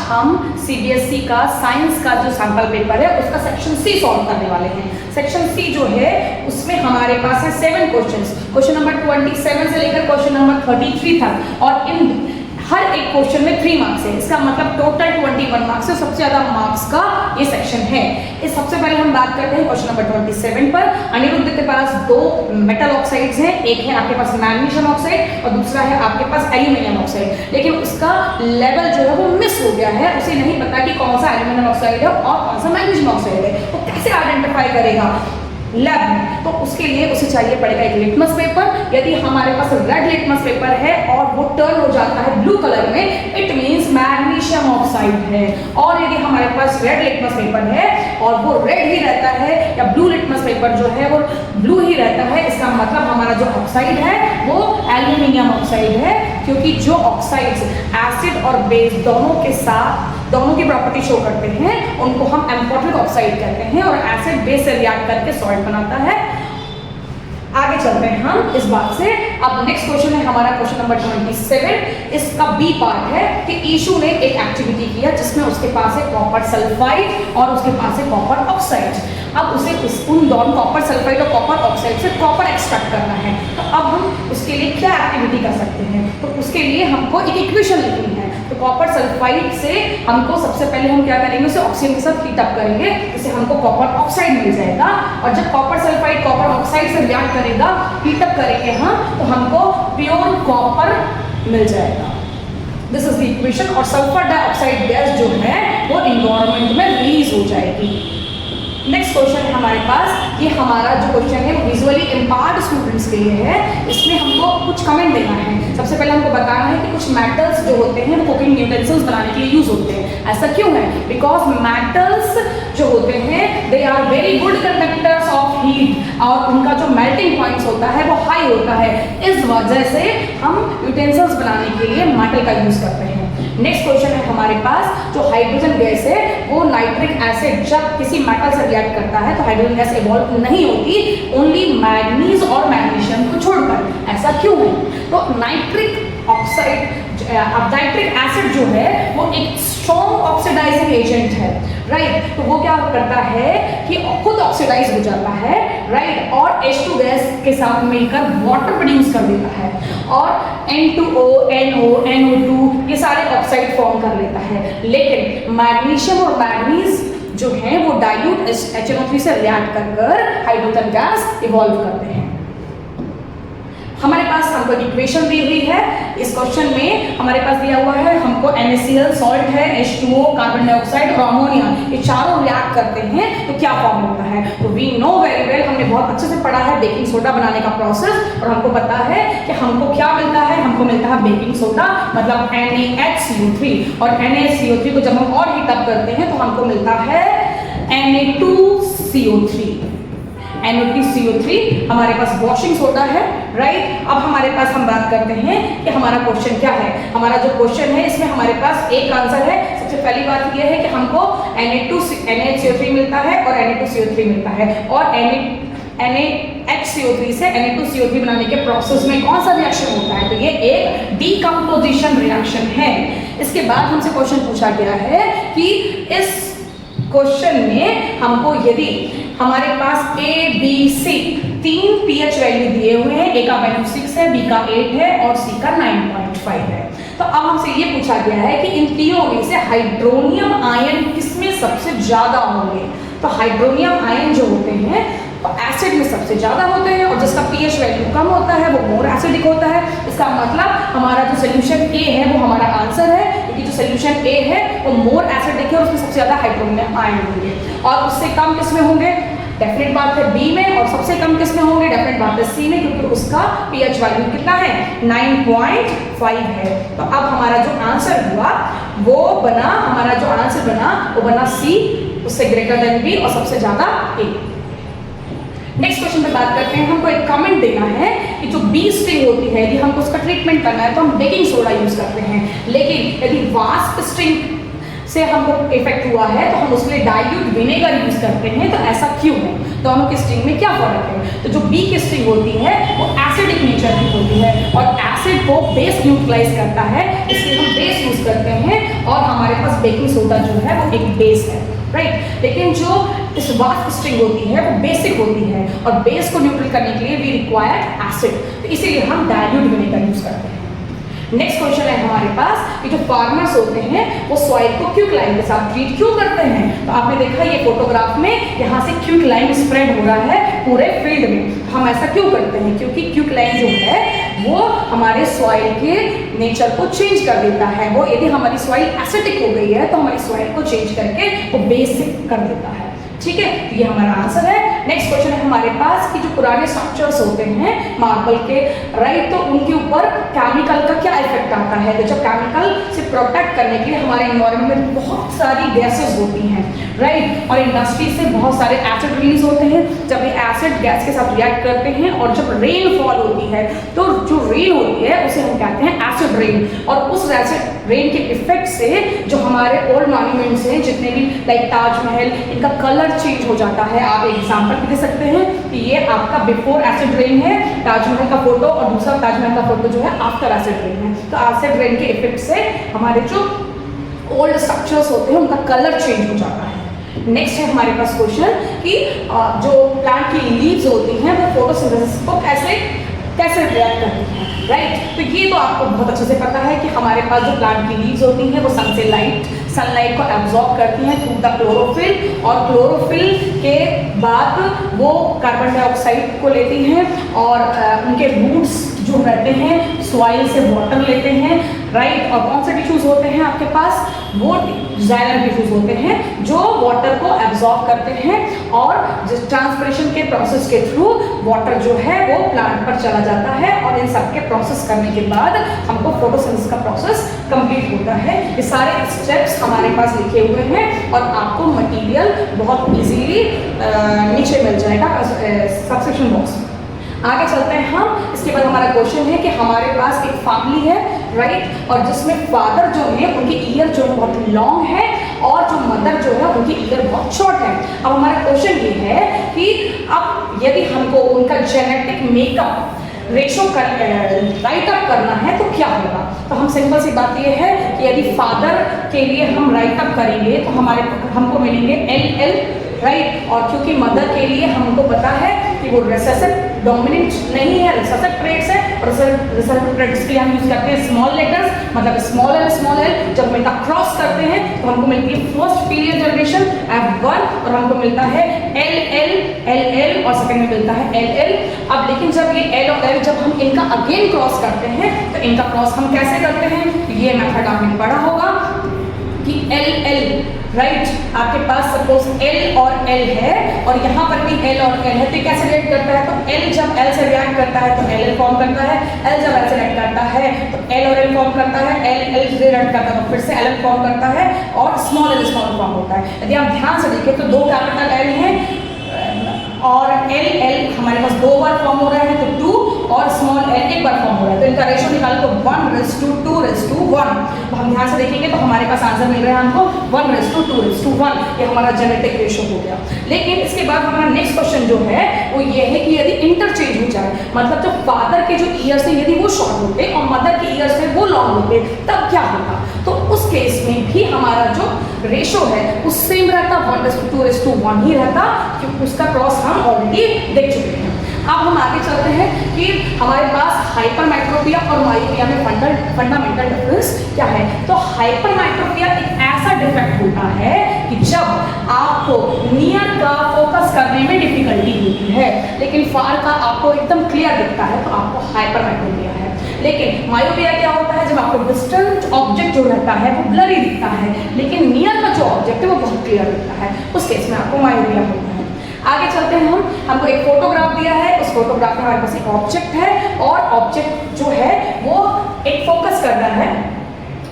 हम सीबीएसई का साइंस का जो सैंपल पेपर है उसका सेक्शन सी सॉल्व करने वाले हैं। सेक्शन सी जो है उसमें हमारे पास है 7 क्वेश्चंस। क्वेश्चन नंबर 27 से लेकर क्वेश्चन नंबर 33 तक, और इन हर एक क्वेश्चन में 3 मार्क्स है। इसका मतलब टोटल 21 मार्क्स है। सबसे ज्यादा मार्क्स का ये सेक्शन है। इस सबसे पहले हम बात करते हैं क्वेश्चन नंबर 27 पर। अनिरुद्ध के पास 2 मेटल ऑक्साइड्स हैं, एक है आपके पास मैग्नीशियम ऑक्साइड और दूसरा है आपके पास एल्यूमिनियम ऑक्साइड, लेकिन उसका लेवल जो है वो मिस हो गया है। उसे नहीं पता कि कौन सा एल्यूमिनियम ऑक्साइड है और कौन सा मैग्नीशियम ऑक्साइड है। वो कैसे आइडेंटिफाई करेगा लैब में? तो उसके लिए उसे चाहिए पड़ेगा एक लिटमस पेपर। यदि हमारे पास रेड लिटमस पेपर है और वो टर्न हो जाता है ब्लू कलर में, इट मींस मैग्नीशियम ऑक्साइड है। और यदि हमारे पास रेड लिटमस पेपर है और वो रेड ही रहता है, या ब्लू लिटमस पेपर जो है वो ब्लू ही रहता है, इसका मतलब हमारा जो ऑक्साइड है वो एल्यूमिनियम ऑक्साइड है। क्योंकि जो ऑक्साइड्स एसिड और बेस दोनों के साथ दोनों की प्रॉपर्टी शो करते हैं उनको हम एम्फोटेरिक ऑक्साइड कहते हैं, और एसिड बेस से रिएक्ट करके सॉल्ट बनाता है। आगे चलते हैं हम इस बात से। अब नेक्स्ट क्वेश्चन है हमारा क्वेश्चन नंबर 27। इसका बी पार्ट है कि ईशु ने एक एक्टिविटी किया जिसमें उसके पास है कॉपर सल्फाइड और उसके पास है कॉपर ऑक्साइड। अब उसे उन दोनों कॉपर सल्फाइड और कॉपर ऑक्साइड से कॉपर एक्सट्रैक्ट करना है। तो अब हम उसके लिए क्या एक्टिविटी कर सकते हैं? तो उसके लिए हमको एक इक्वेशन लिखनी है। तो कॉपर सल्फाइड से हमको सबसे पहले हम क्या करेंगे, उसे ऑक्सीजन के साथ हीट अप करेंगे, जिससे हमको कॉपर ऑक्साइड मिल जाएगा। और जब कॉपर सल्फाइड कॉपर ऑक्साइड से रिएक्ट करेगा, हीट अप करेंगे हम, तो हमको प्योर कॉपर मिल जाएगा। This is the equation. और सल्फर डाइऑक्साइड गैस जो है वो एनवायरनमेंट में रिलीज हो जाएगी। नेक्स्ट क्वेश्चन है हमारे पास। ये हमारा जो क्वेश्चन है वो विजुअली इम्पायर्ड स्टूडेंट्स के लिए है। इसमें हमको कुछ कमेंट देना है। सबसे पहले हमको बताना है कि कुछ मेटल्स जो होते हैं वो कुकिंग यूटेंसिल्स बनाने के लिए यूज होते हैं। ऐसा क्यों है? बिकॉज मेटल्स जो होते हैं they are very good conductors of heat, और उनका जो मेल्टिंग पॉइंट्स होता है वो हाई होता है। इस वजह से हम यूटेंसिल्स बनाने के लिए मेटल का यूज करते हैं। नेक्स्ट क्वेश्चन है हमारे पास, जो हाइड्रोजन गैस है वो नाइट्रिक एसिड जब किसी मेटल से रिएक्ट करता है तो हाइड्रोजन गैस इवॉल्व नहीं होती, ओनली मैग्नीज और मैग्नीशियम को छोड़कर। ऐसा क्यों है? तो नाइट्रिक ऑक्साइड नाइट्रिक एसिड जो है वो एक स्ट्रॉन्ग ऑक्सीडाइजिंग एजेंट है, राइट? तो वो क्या करता है कि खुद ऑक्सीडाइज हो जाता है, राइट? और H2 गैस के साथ मिलकर वाटर प्रोड्यूस कर देता है, और N2O, NO, NO2 ये सारे ऑक्साइड फॉर्म कर लेता है। लेकिन मैग्नीशियम और मैग्नीज जो है वो डाइल्यूट HNO3 से रिएक्ट कर हाइड्रोजन गैस इवॉल्व करते हैं। हमारे पास हमको इक्वेशन दी हुई है। इस क्वेश्चन में हमारे पास दिया हुआ है हमको NaCl सॉल्ट है, H2O कार्बन डाइऑक्साइड और अमोनिया, ये चारों रिएक्ट करते हैं तो क्या फॉर्म होता है? तो वी नो वेरी वेल, हमने बहुत अच्छे से पढ़ा है बेकिंग सोडा बनाने का प्रोसेस, और हमको पता है कि हमको क्या मिलता है। हमको मिलता है बेकिंग सोडा मतलब NaHCO3, और NaHCO3 को जब हम और हीट अप करते हैं तो हमको मिलता है Na2CO3। NO2CO3 हमारे पास वॉशिंग सोडा है, राइट? अब हमारे पास हम बात करते हैं कि हमारा क्वेश्चन क्या है। हमारा जो क्वेश्चन है इसमें हमारे पास एक आंसर है। सबसे पहली बात यह है कि हमको NaHCO3 मिलता है और Na2CO3 मिलता है, और NaHCO3 से Na2CO3 बनाने के प्रोसेस में कौन सा रिएक्शन होता है? तो ये एक डीकंपोजिशन रिएक्शन है। इसके बाद हमसे क्वेश्चन पूछा गया है कि इस क्वेश्चन में हमको यदि हमारे पास A, B, C 3 pH value दिए हुए हैं, A का वैल्यू 6 है, B का 8 है और C का 9.5 है, तो अब हमसे ये पूछा गया है कि इन तीनों में से हाइड्रोनियम आयन किसमें सबसे ज्यादा होंगे? तो हाइड्रोनियम आयन जो होते हैं वो एसिड में सबसे ज्यादा होते हैं, और जिसका pH वैल्यू कम होता है वो मोर एसिडिक होता है। इसका मतलब हमारा जो सोल्यूशन A है वो हमारा आंसर है, क्योंकि जो सोल्यूशन A है वो मोर एसिडिक है और उसमें सबसे ज्यादा हाइड्रोनियम आयन होंगे। और उससे कम किसमें होंगे? डेफिनेट बात है B में, और सबसे कम किसमें होंगे? डेफिनेट बात है C में, क्योंकि उसका pH वैल्यू कितना है? 9.5 है। तो अब हमारा जो आंसर हुआ वो बना, हमारा जो आंसर बना वो बना C, उससे ग्रेटर देन B और सबसे ज्यादा A। नेक्स्ट क्वेश्चन पे बात करते हैं। हमको एक कमेंट देना है कि जो बी स्ट्रिंग होती है यदि हमको उसका ट्रीटमेंट करना है तो हम बेकिंग सोडा यूज करते हैं, लेकिन यदि वास्प स्ट्रिंग से हमको इफेक्ट हुआ है तो हम उसके लिए डाइल्यूट विनेगर यूज करते हैं। तो ऐसा क्यों है? दोनों की स्ट्रिंग में क्या फर्क है? तो जो बी की स्ट्रिंग होती है वो एसिडिक नेचर की होती है और एसिड को बेस न्यूट्रलाइज करता है, इसलिए हम बेस यूज करते हैं। और हमारे पास बेकिंग सोडा जो है वो एक बेस है, राइट। लेकिन जो इस वास्प स्ट्रिंग होती है वो बेसिक होती है और बेस को न्यूट्रल करने के लिए वी रिक्वायर एसिड, तो इसीलिए हम डाइल्यूट विनेगर यूज करते हैं। नेक्स्ट क्वेश्चन है हमारे पास कि जो फार्मर्स होते हैं वो सॉइल को क्विकलाइम के साथ ट्रीट क्यों करते हैं। तो आपने देखा ये फोटोग्राफ में यहाँ से क्विकलाइम स्प्रेड हो रहा है पूरे फील्ड में। हम ऐसा क्यों करते हैं? क्योंकि क्विकलाइम जो है वो हमारे सॉइल के नेचर को चेंज कर देता है। वो यदि हमारी सॉइल एसिडिक हो गई है तो हमारी सॉइल को चेंज करके वो बेसिक कर देता है, ठीक है। ये हमारा आंसर है। नेक्स्ट क्वेश्चन है हमारे पास कि जो पुराने स्ट्रक्चर्स होते हैं मार्बल के, राइट, तो उनके ऊपर केमिकल का क्या इफेक्ट आता है। तो जब केमिकल से प्रोटेक्ट करने के लिए हमारे एनवायरनमेंट में बहुत सारी गैसेस होती हैं, राइट, और इंडस्ट्री से बहुत सारे एसिड रिलीज होते हैं। जब ये एसिड गैस के साथ रिएक्ट करते हैं और जब रेन फॉल होती है तो जो रेन होती है उसे हम कहते हैं एसिड रेन, और उस एसिड रेन के इफेक्ट से जो हमारे ओल्ड मॉन्यूमेंट्स हैं जितने भी लाइक ताजमहल, इनका कलर चेंज हो जाता है। आप एक एग्जांपल भी दे सकते हैं कि ये आपका बिफोर एसिड रेन है ताजमहल का फोटो, और दूसरा ताजमहल का फोटो जो है आफ्टर एसिड रेन है। तो एसिड रेन के इफेक्ट से हमारे जो ओल्ड स्ट्रक्चर्स होते हैं उनका कलर चेंज हो जाता है। नेक्स्ट है हमारे पास क्वेश्चन कि जो प्लांट की लीव्स होती हैं वो फोटोसिंथेसिस को कैसे रिएक्ट करती हैं, राइट। तो ये तो आपको बहुत अच्छे से पता है कि हमारे पास जो प्लांट की लीव्स होती हैं वो सनलाइट को एब्जॉर्ब करती हैं थ्रू द क्लोरोफिल, और क्लोरोफिल के बाद वो कार्बन डाइऑक्साइड को लेती हैं और उनके रूट्स जो रहते हैं सॉइल से वाटर लेते हैं, राइट। और कौन से टिश्यूज होते हैं आपके पास? वो जाइलम टिश्यूज होते हैं जो वाटर को एब्जॉर्ब करते हैं और जिस ट्रांसपिरेशन के प्रोसेस के थ्रू वाटर जो है वो प्लांट पर चला जाता है, और इन सब के प्रोसेस करने के बाद हमको फोटोसिंथेसिस का प्रोसेस कंप्लीट होता है। ये सारे स्टेप्स हमारे पास लिखे हुए हैं और आपको मटेरियल बहुत इजीली नीचे मिल जाएगा सब्सक्रिप्शन बॉक्स में। आगे चलते हैं हम। इसके बाद हमारा क्वेश्चन है कि हमारे पास एक फैमिली है, राइट, और जिसमें फादर जो है उनकी ईयर जो है बहुत लॉन्ग है और जो मदर जो है उनकी ईयर बहुत शॉर्ट है। अब हमारा क्वेश्चन ये है कि अब यदि हमको उनका genetic makeup ratio right up करना है तो क्या होगा। तो हम सिंपल सी बात ये है कि यदि फादर के लिए हम राइट अप करेंगे तो हमको मिलेंगे LL, राइट, और क्योंकि मदर के लिए हमको पता है कि वो रिसेसिव डोमिनेंट नहीं है, रिसेसिव ट्रेट्स है, और रिसेसिव ट्रेट्स के लिए हम यूज करते हैं स्मॉल लेटर्स, मतलब स्मॉल एल। जब हम इनका क्रॉस करते हैं तो हमको मिलती है फर्स्ट पीरियड जनरेशन F1, और हमको मिलता है LL, और सेकंड में मिलता है LL। अब लेकिन जब ये L और L जब हम इनका अगेन क्रॉस करते हैं तो इनका क्रॉस हम कैसे करते हैं? ये मेथड आपने पढ़ा होगा कि LL, राइट, आपके पास सपोज L और L है और यहाँ पर भी L और L है, तो कैसे रिएक्ट करता है? तो L जब L से रिएक्ट करता है तो LL फॉर्म करता है, L जब L से रिएक्ट करता है तो L और L फॉर्म करता है, L से रिएक्ट करता है तो फिर से LL फॉर्म करता है, और स्मॉल फॉर्म होता है। यदि आप ध्यान से देखें तो दो कैपिटल L हैं और LL हमारे पास 2 बार फॉर्म हो रहा है तो 2, और स्मॉल l एक बार फॉर्म हो रहा है, तो इनका रेशो निकालो तो 1:2:1। तो हम ध्यान से देखेंगे तो हमारे पास आंसर मिल रहा है हमको 1:2:1। ये हमारा जेनेटिक रेशो हो गया। लेकिन इसके बाद हमारा नेक्स्ट क्वेश्चन जो है वो ये है कि यदि इंटरचेंज हो जाए, मतलब जो फादर के जो ईयर्स है यदि वो शॉर्ट होते और मदर के ईयर्स है वो लॉन्ग होते तब क्या होगा? तो उस केस में भी हमारा जो रेशो है वो सेम रहता, 1:2:1 ही रहता, क्योंकि उसका क्रॉस हम ऑलरेडी देख चुके हैं। अब हम आगे चलते हैं कि हमारे पास हाइपरमेट्रोपिया और मायोपिया में फंडामेंटल डिफरेंस क्या है। तो हाइपरमेट्रोपिया एक ऐसा डिफेक्ट होता है कि जब आपको नियर का फोकस करने में डिफिकल्टी होती है, लेकिन फार का आपको एकदम क्लियर दिखता है तो आपको हाइपरमेट्रोपिया है। लेकिन मायोपिया क्या होता है? जब आपको डिस्टेंट ऑब्जेक्ट जो रहता है वो ब्लरी दिखता है, लेकिन नियर का जो ऑब्जेक्ट है वो बहुत क्लियर दिखता है, उस केस में आपको मायोपिया होता है। आगे चलते हैं हमको एक फोटोग्राफ दिया है, उस फोटोग्राफ में हमारे पास एक ऑब्जेक्ट है और ऑब्जेक्ट जो है वो एक फोकस कर रहा है,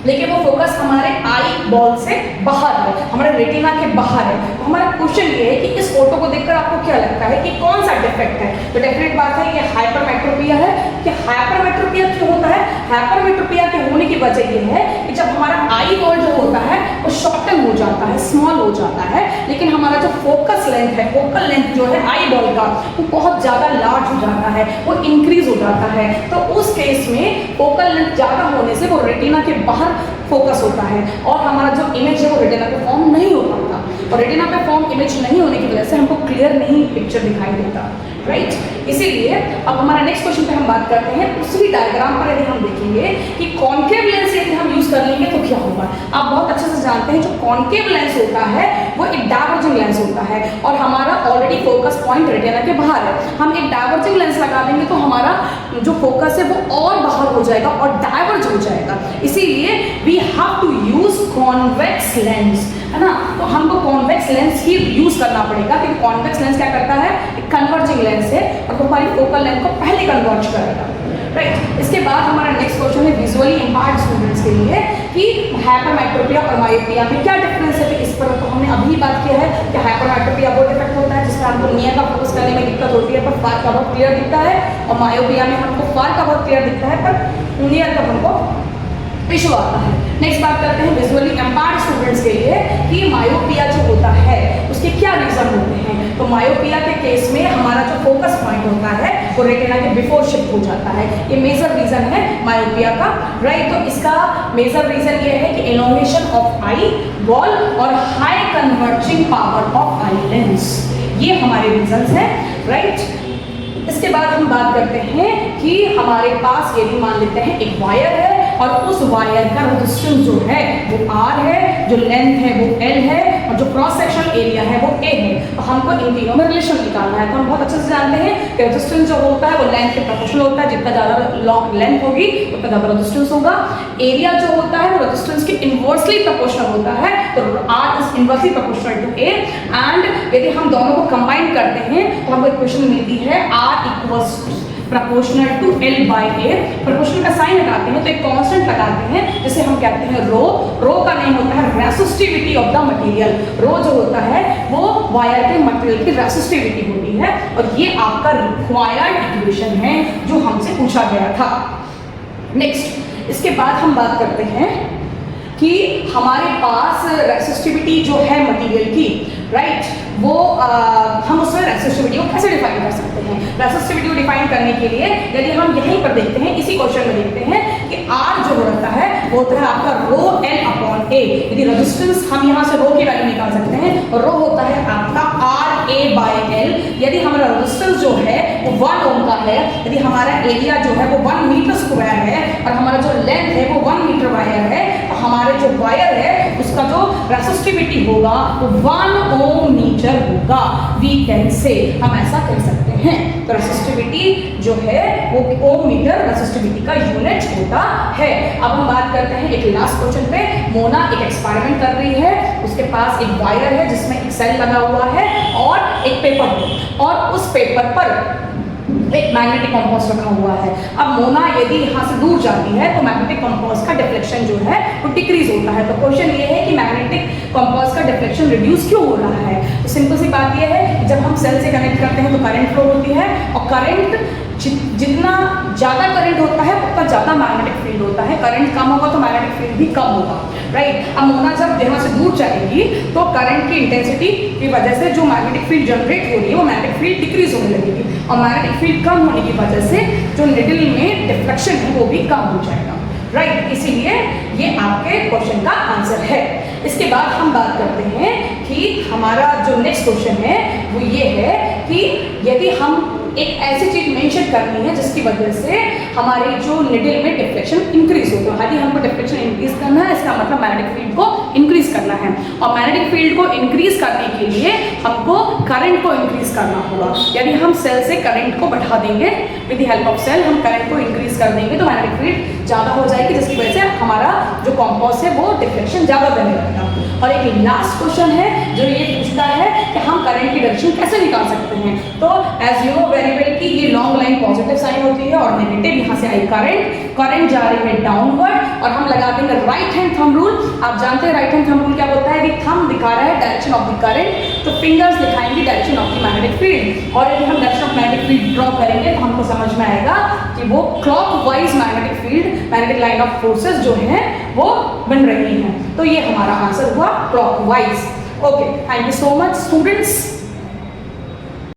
लेकिन वो फोकस हमारे आई बॉल से बाहर है, हमारे रेटिना के बाहर है। तो हमारा क्वेश्चन ये है कि इस फोटो को देखकर आपको क्या लगता है कि कौन सा डिफेक्ट है? तो डेफिनेट बात है ये हाइपरमेट्रोपिया है। कि हाइपरमेट्रोपिया क्यों होता है? हाइपरमेट्रोपिया के होने की वजह ये है कि जब हमारा आई बॉल जो होता है वो शॉर्टन हो जाता है, स्मॉल हो जाता है, लेकिन हमारा जो फोकस लेंथ है, फोकल लेंथ जो है आई बॉल का वो बहुत ज़्यादा लार्ज हो जाता है, वो इंक्रीज हो जाता है। तो उस केस में फोकल लेंथ ज़्यादा होने से वो रेटिना के बाहर फोकस होता है और हमारा जो इमेज है वो रेटिना पे फॉर्म नहीं हो पाता, और रेटिना पे फॉर्म इमेज नहीं होने की वजह से हमको क्लियर नहीं पिक्चर दिखाई देता, राइट। इसीलिए अब हमारा नेक्स्ट क्वेश्चन पे हम बात करते हैं, उसी डायग्राम पर यदि हम देखेंगे कि कॉन्केव लेंस यदि हम यूज कर लेंगे तो क्या होगा। आप बहुत अच्छे से जानते हैं जो कॉन्केव लेंस होता है वो एक डायवर्जिंग लेंस होता है और हमारा ऑलरेडी फोकस पॉइंट रेटिना के बाहर है। हम एक डायवर्जिंग लेंस लगा देंगे तो हमारा जो फोकस है वो और बाहर हो जाएगा और डायवर्ज हो जाएगा, इसीलिए we have to use convex lens, है ना। तो हमको कॉन्वेक्स लेंस ही यूज करना पड़ेगा क्योंकि कॉन्वेक्स लेंस क्या करता है, एक कन्वर्जिंग लेंस है और हमारी फोकल लेंथ को पहले कन्वर्ज करेगा, राइट। इसके बाद हमारा नेक्स्ट क्वेश्चन है विजुअली इंपायर्ड स्टूडेंट्स के लिए कि हाइपरमेट्रोपिया और मायोपिया में क्या डिफरेंस है। इस पर तो हमने अभी बात किया है कि हाइपरमेट्रोपिया वो डिफेक्ट होता है जिसमें हमको नियर का फोकस करने में दिक्कत होती है पर फार का बहुत क्लियर दिखता है, और मायोपिया में हमको फार का बहुत क्लियर दिखता है पर नियर का हमको इशू आता है। नेक्स्ट बात करते हैं विजुअली इंपायर्ड स्टूडेंट्स के लिए कि मायोपिया जो होता है उसके क्या रीजन होते हैं। तो मायोपिया के केस में हमारा जो फोकस पॉइंट होता है वो रेटिना के बिफोर शिफ्ट हो जाता है, ये मेजर रीजन है मायोपिया का, राइट। तो इसका मेजर रीजन ये है कि एलोंगेशन ऑफ आई बॉल और high converging power of eye lens, ये हमारे रीजंस हैं, राइट। इसके बाद हम बात करते हैं कि हमारे पास यदि मान लेते हैं एक वायर है और उस वायर का रेजिस्टेंस जो है वो R है, जो लेंथ है वो L है और जो क्रॉस सेक्शन एरिया है वो A है। तो हमको इन तीनों में रिलेशन निकालना है। तो हम बहुत अच्छे से जानते हैं कि रेजिस्टेंस जो होता है वो लेंथ के प्रोपोर्शनल होता है, जितना ज़्यादा लॉन्ग लेंथ होगी उतना ज़्यादा रेजिस्टेंस होगा। एरिया जो होता है वो रेजिस्टेंस के इनवर्सली प्रोपोर्शनल होता है, तो R is inversely proportional to A। And यदि हम दोनों को कंबाइन करते हैं तो हमको इक्वेशन मिलती है R equals proportional to L by A। Proportional का साइन लगाते हैं तो एक कांस्टेंट लगाते हैं जिसे हम कहते हैं रो। रो का नेम होता है रेसिस्टिविटी ऑफ द मटेरियल। रो जो होता है वो वायर के मटेरियल की रेसिस्टिविटी होती है और ये आपका रिक्वायर्ड इक्वेशन है जो हमसे पूछा गया था। नेक्स्ट इसके बाद हम बात करते हैं कि हमारे पास रेसिस्टिविटी जो है मटेरियल की, राइट, वो हम उसमें रेसिस्टिविटी को कैसे डिफाइन कर सकते हैं। रेसिस्टिविटी को डिफाइन करने के लिए यदि हम यहीं पर देखते हैं, इसी क्वेश्चन में देखते हैं कि R जो रहता है वो होता है आपका रो L अपॉन A। यदि रेजिस्टेंस हम यहाँ से रो की वैल्यू निकाल सकते हैं और रो होता है आपका RA बाई L। यदि हमारा रेजिस्टेंस जो है वो 1 ओम का है, यदि हमारा एरिया जो है वो 1 मीटर स्क्वायर है और हमारा जो लेंथ है वो 1 मीटर वायर है, तो हमारे जो वायर है उसका जो रेसिस्टिविटी होगा वो 1 ओम मीटर होगा। वी कैन से, हम ऐसा कह सकते हैं। तो रेसिस्टिविटी जो है वो ओम मीटर रेसिस्टिविटी का यूनिट होता है। अब हम बात करते हैं एक लास्ट क्वेश्चन पे। मोना एक एक्सपेरिमेंट कर रही है, उसके पास एक वायर है जिसमें एक सेल लगा हुआ है और एक पेपर है, और उस पेपर पर एक मैग्नेटिक कंपास रखा हुआ है। अब मोना यदि यहाँ से दूर जाती है तो मैग्नेटिक कंपास का डिफ्लेक्शन जो है वो डिक्रीज होता है। तो क्वेश्चन ये है कि मैग्नेटिक कंपास का डिफ्लेक्शन रिड्यूस क्यों हो रहा है। तो सिंपल सी बात ये है कि जब हम सेल से कनेक्ट करते हैं तो करंट फ्लो होती है और करंट जितना ज़्यादा करंट होता है उतना ज़्यादा मैग्नेटिक फील्ड होता है। करंट कम होगा तो मैग्नेटिक फील्ड भी कम होगा, राइट। अब मोना जब यहाँ से दूर जाएगी तो करंट की इंटेंसिटी की वजह से जो मैग्नेटिक फील्ड जनरेट हो रही है वो मैग्नेटिक फील्ड डिक्रीज होने लगेगी और मैग्नेटिक फील्ड कम होने की वजह से जो निडल में डिफ्लेक्शन है वो भी कम हो जाएगा, राइट। इसीलिए ये आपके क्वेश्चन का आंसर है। इसके बाद हम बात करते हैं कि हमारा जो नेक्स्ट क्वेश्चन है वो ये है कि यदि हम एक ऐसी चीज मेंशन करनी है जिसकी वजह से हमारी जो निडल में डिफ्लेक्शन इंक्रीज हो। तो यदि हमको डिफ्लेक्शन इंक्रीज करना है इसका मतलब मैग्नेटिक फील्ड को इंक्रीज करना है, और मैग्नेटिक फील्ड को इंक्रीज करने के लिए हमको करंट को इंक्रीज करना होगा। यदि हम सेल से करंट को बढ़ा देंगे, with the help of cell हम करंट को इंक्रीज कर देंगे तो मैग्नेटिक फील्ड ज़्यादा हो जाएगी, जिसकी वजह से हमारा जो कंपास है वो डिफ्लेक्शन ज़्यादा देने लगेगा। और एक लास्ट क्वेश्चन है जो ये पूछता है कि हम करंट की डायरेक्शन कैसे निकाल सकते हैं। तो as you know very well कि ये लॉन्ग लाइन पॉजिटिव साइन होती है और नेगेटिव, यहाँ से आई करंट जा रही है डाउनवर्ड और हम लगा देंगे राइट हैंड थंब रूल। आप जानते हैं राइट हैंड थंब रूल क्या होता है कि थंब दिखा रहा है डायरेक्शन ऑफ द करंट, तो फिंगर्स दिखाएंगे direction of the magnetic field. और यदि हम direction of magnetic field draw करेंगे तो हमको समझ में आएगा कि वो clockwise magnetic field, magnetic line of forces जो हैं वो बन रही हैं। तो ये हमारा आंसर हुआ clockwise. Okay, thank you so much students.